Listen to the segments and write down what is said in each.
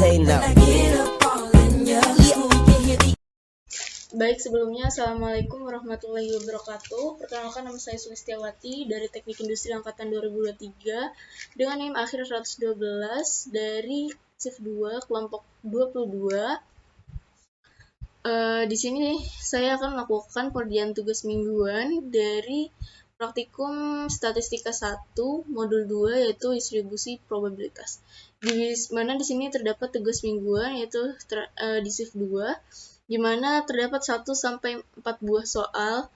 say no. Baik, sebelumnya Assalamualaikum warahmatullahi wabarakatuh. Perkenalkan, nama saya Sulistiawati dari Teknik Industri Angkatan 2023 dengan NIM akhir 112 dari shift 2 kelompok 22. Di sini saya akan melakukan pengerjaan tugas mingguan dari praktikum statistika 1 modul 2 yaitu distribusi probabilitas. Di mana di sini terdapat tugas mingguan yaitu di shift 2 di mana terdapat 1 sampai 4 buah soal.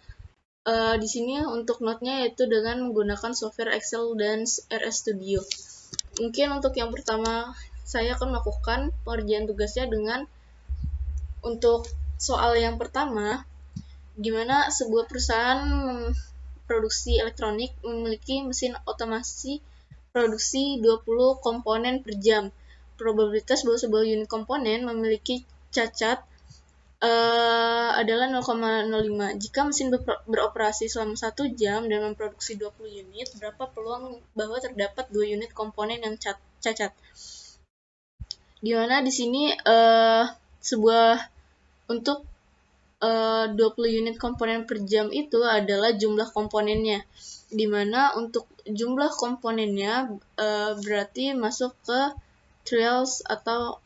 Di sini untuk notnya yaitu dengan menggunakan software Excel dan RS Studio. Mungkin untuk yang pertama saya akan melakukan pengerjaan tugasnya dengan untuk soal yang pertama, di mana sebuah perusahaan produksi elektronik memiliki mesin otomasi produksi 20 komponen per jam. Probabilitas bahwa sebuah unit komponen memiliki cacat adalah 0,05. Jika mesin beroperasi selama 1 jam dan memproduksi 20 unit, berapa peluang bahwa terdapat 2 unit komponen yang cacat? Di mana di sini sebuah untuk 20 unit komponen per jam itu adalah jumlah komponennya, di mana untuk jumlah komponennya berarti masuk ke trials atau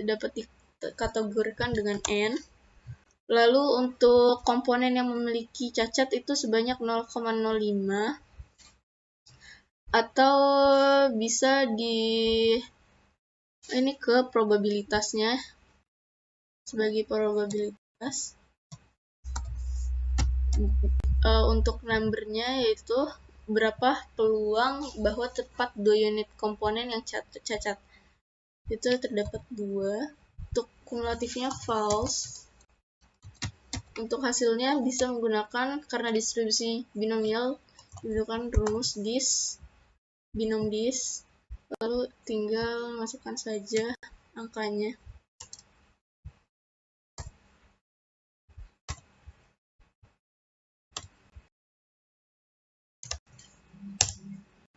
dapat dikategorikan dengan N. Lalu untuk komponen yang memiliki cacat itu sebanyak 0,05 atau bisa ini ke probabilitasnya sebagai probabilitas. Untuk numbernya yaitu berapa peluang bahwa tepat 2 unit komponen yang cacat. Itu terdapat 2. Untuk kumulatifnya false. Untuk hasilnya bisa menggunakan karena distribusi binomial menggunakan rumus binom dis, lalu tinggal masukkan saja angkanya.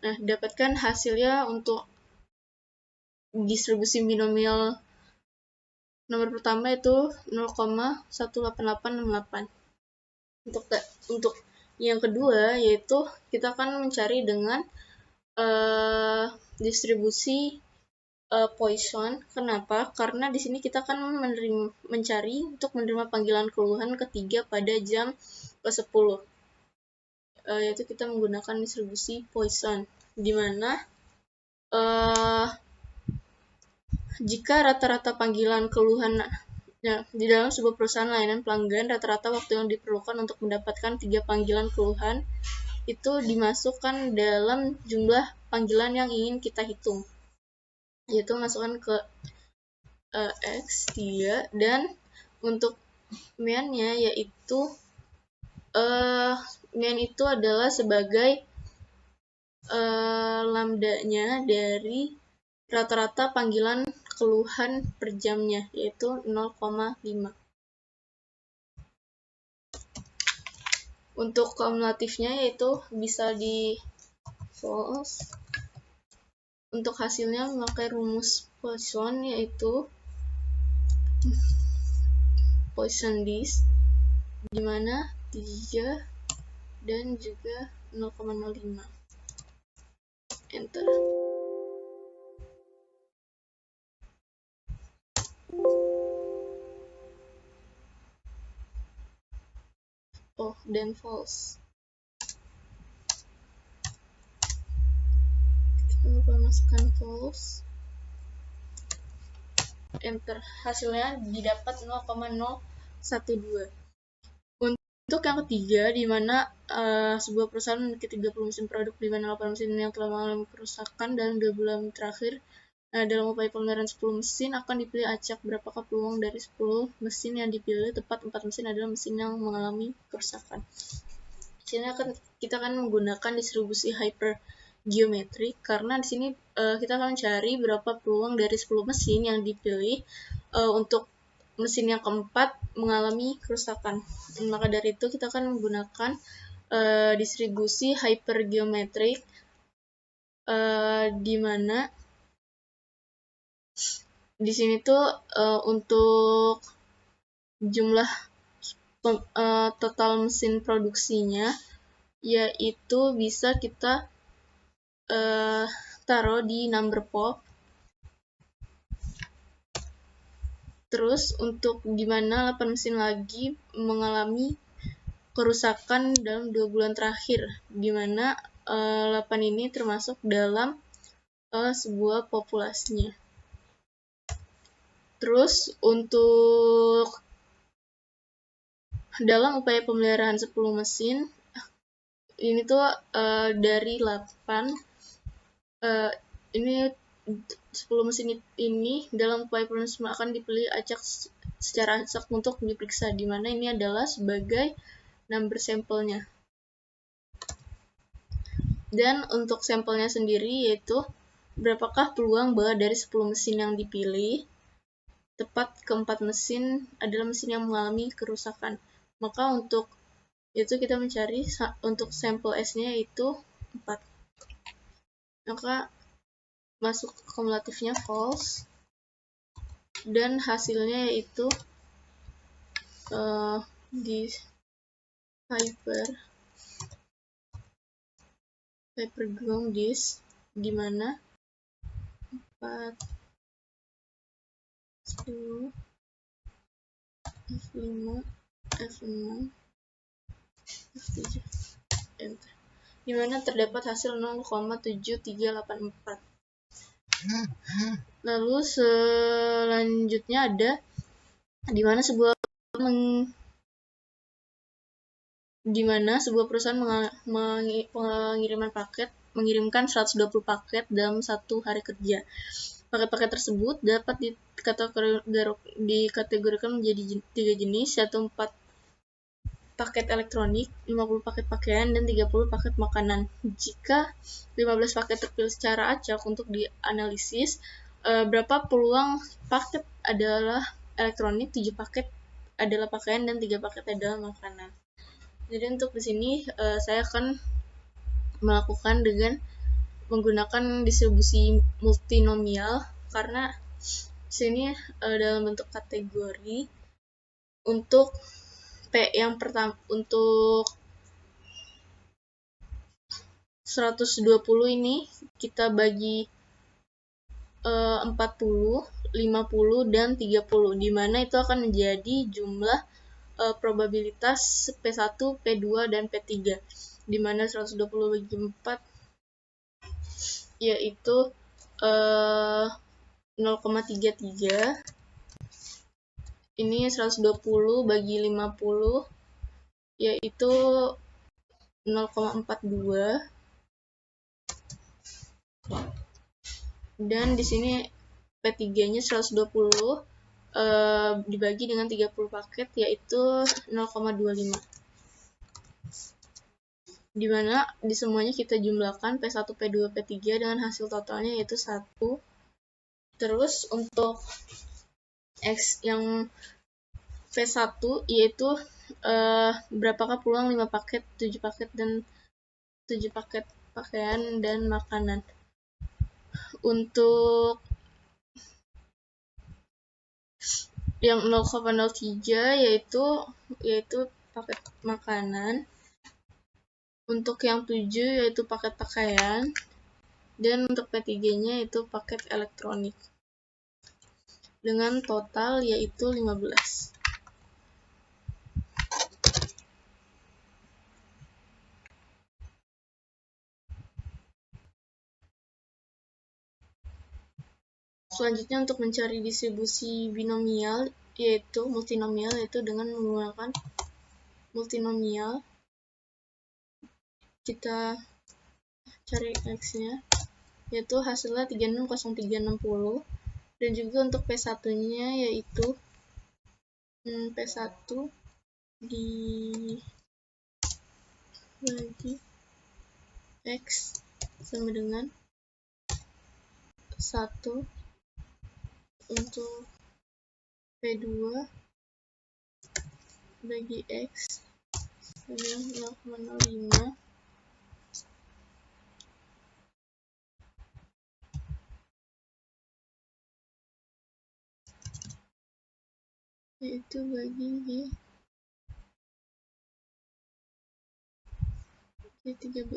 Nah, dapatkan hasilnya untuk distribusi binomial nomor pertama itu 0,18868. Untuk yang kedua yaitu kita akan mencari dengan distribusi Poisson. Kenapa? Karena di sini kita akan mencari untuk menerima panggilan keluhan ketiga pada jam ke-10. Yaitu kita menggunakan distribusi Poisson, di mana jika rata-rata panggilan keluhan di dalam sebuah perusahaan layanan pelanggan, rata-rata waktu yang diperlukan untuk mendapatkan 3 panggilan keluhan itu dimasukkan dalam jumlah panggilan yang ingin kita hitung, yaitu masukkan ke X3, dan untuk mean-nya yaitu mean itu adalah sebagai lambda-nya dari rata-rata panggilan keluhan per jamnya, yaitu 0,5. Untuk kumulatifnya yaitu bisa di false. Untuk hasilnya memakai rumus Poisson yaitu Poisson dis, di mana 3 dan juga 0,05. Enter. Dan false. Kita lupa masukkan false. Enter. Hasilnya didapat 0,012. Untuk yang ketiga, di mana sebuah perusahaan memiliki 30 mesin produk, di mana 8 mesin yang telah mengalami kerusakan dalam 2 bulan terakhir. Dalam upaya pemeliharaan 10 mesin akan dipilih acak berapakah peluang dari 10 mesin yang dipilih tepat 4 mesin adalah mesin yang mengalami kerusakan. Di sini kita akan menggunakan distribusi hypergeometrik, karena di sini kita akan mencari berapa peluang dari 10 mesin yang dipilih untuk mesin yang keempat mengalami kerusakan. Maka dari itu kita akan menggunakan distribusi hypergeometrik, di mana di sini tuh untuk jumlah total mesin produksinya yaitu bisa kita taruh di number pop. Terus untuk gimana 8 mesin lagi mengalami kerusakan dalam 2 bulan terakhir, dimana 8 ini termasuk dalam sebuah populasinya. Terus untuk dalam upaya pemeliharaan 10 mesin, ini tuh dari 8, ini 10 mesin ini dalam upaya pemeliharaan akan dipilih acak secara acak untuk diperiksa, di mana ini adalah sebagai number sampelnya. Dan untuk sampelnya sendiri yaitu berapakah peluang bahwa dari 10 mesin yang dipilih, tepat keempat mesin adalah mesin yang mengalami kerusakan. Maka untuk itu kita mencari untuk sampel S-nya itu 4. Maka masuk kumulatifnya false. Dan hasilnya yaitu di paper ground disk, di mana 4, 10, F5, F6, F7, enter. Di mana terdapat hasil 0,7384. Lalu selanjutnya ada di mana sebuah perusahaan mengirimkan 120 paket dalam 1 hari kerja. Paket-paket tersebut dapat dikategorikan menjadi 3 jenis, yaitu 4 paket elektronik, 50 paket pakaian, dan 30 paket makanan. Jika 15 paket terpilih secara acak untuk dianalisis, berapa peluang paket adalah elektronik, 7 paket adalah pakaian, dan 3 paket adalah makanan. Jadi untuk di sini saya akan melakukan dengan menggunakan distribusi multinomial, karena di sini dalam bentuk kategori. Untuk P yang pertama, untuk 120 ini kita bagi 40, 50, dan 30, di mana itu akan menjadi jumlah probabilitas P1, P2, dan P3, di mana 120 bagi 4 yaitu 0,33. Ini 120 bagi 50 yaitu 0,42. Dan di sini P3-nya 120 dibagi dengan 30 paket yaitu 0,25. Di mana di semuanya kita jumlahkan P1, P2, P3 dengan hasil totalnya yaitu 1. Terus untuk X yang P1 yaitu berapakah peluang 5 paket, 7 paket, dan 7 paket pakaian dan makanan. Untuk yang 0,03 yaitu paket makanan. Untuk yang 7 yaitu paket pakaian, dan untuk P3-nya yaitu paket elektronik. Dengan total yaitu 15. Selanjutnya untuk mencari distribusi binomial yaitu multinomial, yaitu dengan menggunakan multinomial. Kita cari X-nya yaitu hasilnya 360360, dan juga untuk P1-nya yaitu P1 dibagi X sama dengan 1. Untuk P2 bagi X dengan 0,05. yaitu bagi G13.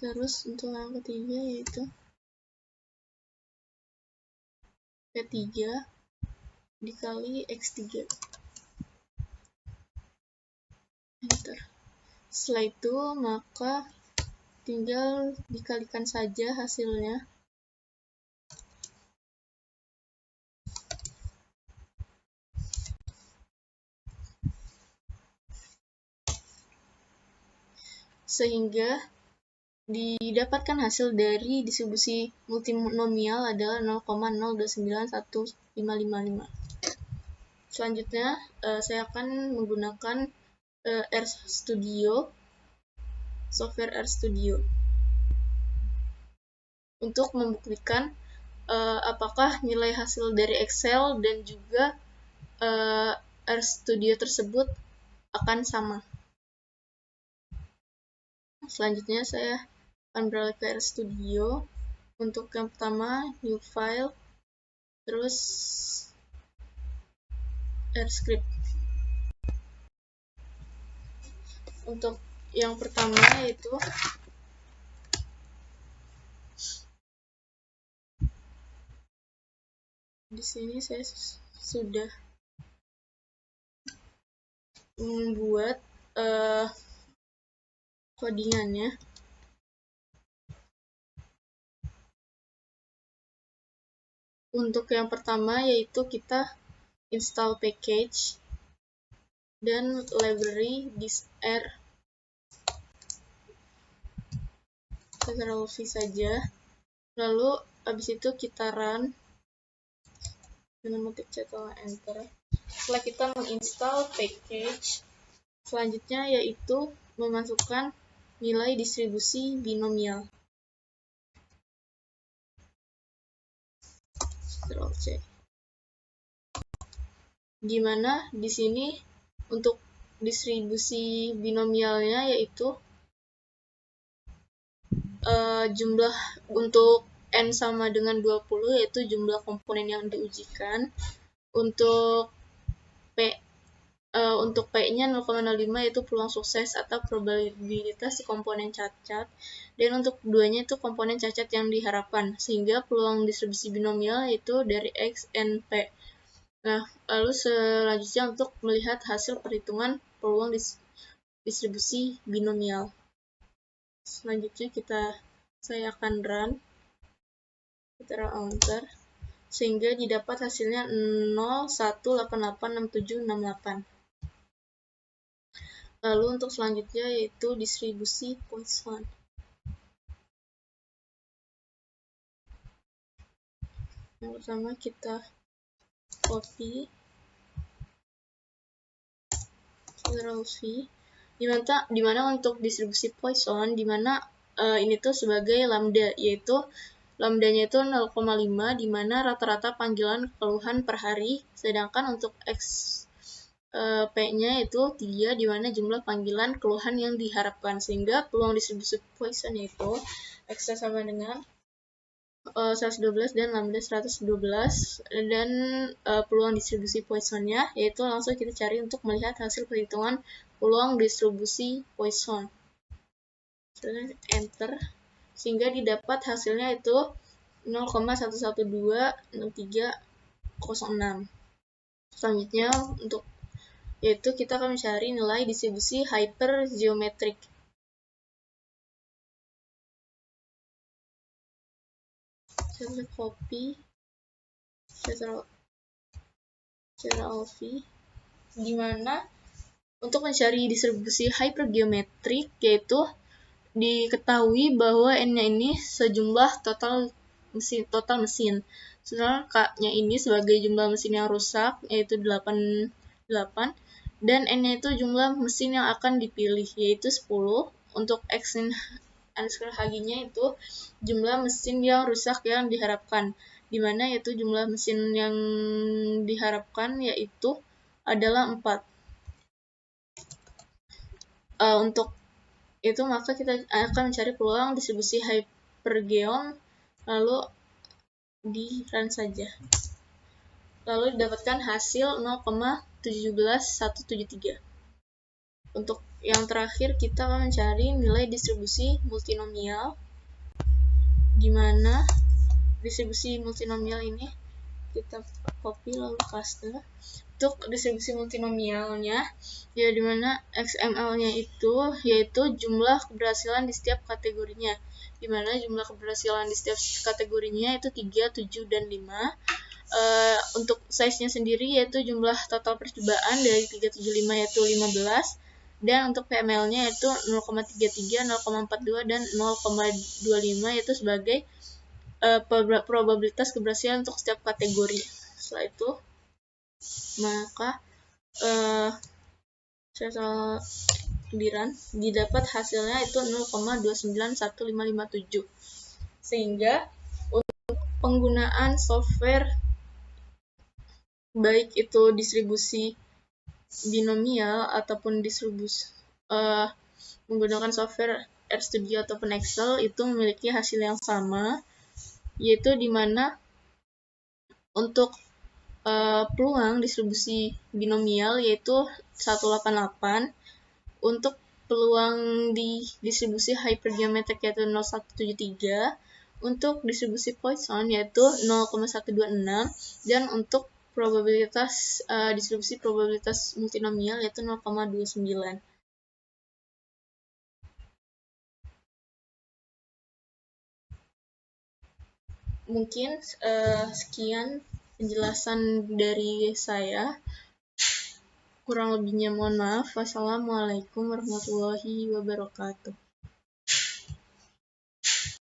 Terus untuk yang ketiga yaitu P3 dikali X3. Enter. Setelah itu maka tinggal dikalikan saja hasilnya. Sehingga didapatkan hasil dari distribusi multinomial adalah 0,029155. Selanjutnya saya akan menggunakan RStudio, software RStudio untuk membuktikan apakah nilai hasil dari Excel dan juga RStudio tersebut akan sama. Selanjutnya saya akan beralih ke RStudio. Untuk yang pertama, new file, terus RScript. Untuk yang pertama yaitu di sini saya sudah membuat codingannya. Untuk yang pertama yaitu kita install package dan library disr Ctrl+V saja. Lalu habis itu kita run dengan mengetik enter. Setelah kita menginstal package, selanjutnya yaitu memasukkan nilai distribusi binomial. Ctrl+C. Dimana di sini untuk distribusi binomialnya yaitu jumlah untuk N sama dengan 20 yaitu jumlah komponen yang diujikan. Untuk P-nya 0,05 yaitu peluang sukses atau probabilitas si komponen cacat, dan untuk keduanya itu komponen cacat yang diharapkan, sehingga peluang distribusi binomial yaitu dari X, N, P. Nah, lalu selanjutnya untuk melihat hasil perhitungan peluang distribusi binomial. Selanjutnya saya akan run, kita enter, sehingga didapat hasilnya 01886768. Lalu untuk selanjutnya yaitu distribusi Poisson. Yang pertama kita copy, Ctrl+V, dimana untuk distribusi Poisson, dimana ini tuh sebagai lambda, yaitu lambdanya itu 0,5, dimana rata-rata panggilan keluhan per hari, sedangkan untuk P-nya itu 3, dimana jumlah panggilan keluhan yang diharapkan, sehingga peluang distribusi Poisson yaitu X sama dengan 112 dan lambda 112, dan peluang distribusi Poissonnya yaitu langsung kita cari untuk melihat hasil perhitungan peluang distribusi Poisson. Enter, sehingga didapat hasilnya itu 0,1126306. Selanjutnya untuk yaitu kita akan mencari nilai distribusi hypergeometric. Saya copy, Ctrl+V, dimana untuk mencari distribusi hypergeometric yaitu diketahui bahwa N-nya ini sejumlah total mesin. Sedangkan K-nya ini sebagai jumlah mesin yang rusak yaitu 8, dan N-nya itu jumlah mesin yang akan dipilih yaitu 10. Untuk X_H-nya itu jumlah mesin yang rusak yang diharapkan, dimana yaitu jumlah mesin yang diharapkan yaitu adalah 4. Untuk itu maka kita akan mencari peluang distribusi per geom, lalu di run saja. Lalu didapatkan hasil 0,17173. Untuk yang terakhir kita akan mencari nilai distribusi multinomial, di mana distribusi multinomial ini kita copy lalu paste. Untuk distribusi multinomialnya, ya dimana XML-nya itu yaitu jumlah keberhasilan di setiap kategorinya, dimana jumlah keberhasilan di setiap kategorinya itu 3, 7, dan 5. Untuk size-nya sendiri yaitu jumlah total percobaan dari 375 yaitu 15, dan untuk PML-nya yaitu 0,33, 0,42, dan 0,25 yaitu sebagai probabilitas keberhasilan untuk setiap kategori. Setelah itu maka setelah didapat hasilnya itu 0,291557. Sehingga untuk penggunaan software baik itu distribusi binomial ataupun distribusi menggunakan software RStudio ataupun Excel itu memiliki hasil yang sama, yaitu di mana untuk peluang distribusi binomial yaitu 188, untuk peluang di distribusi hypergeometric yaitu 0,173, untuk distribusi Poisson yaitu 0,126, dan untuk probabilitas distribusi probabilitas multinomial yaitu 0,29. Mungkin sekian penjelasan dari saya. Kurang lebihnya mohon maaf. Wassalamualaikum warahmatullahi wabarakatuh.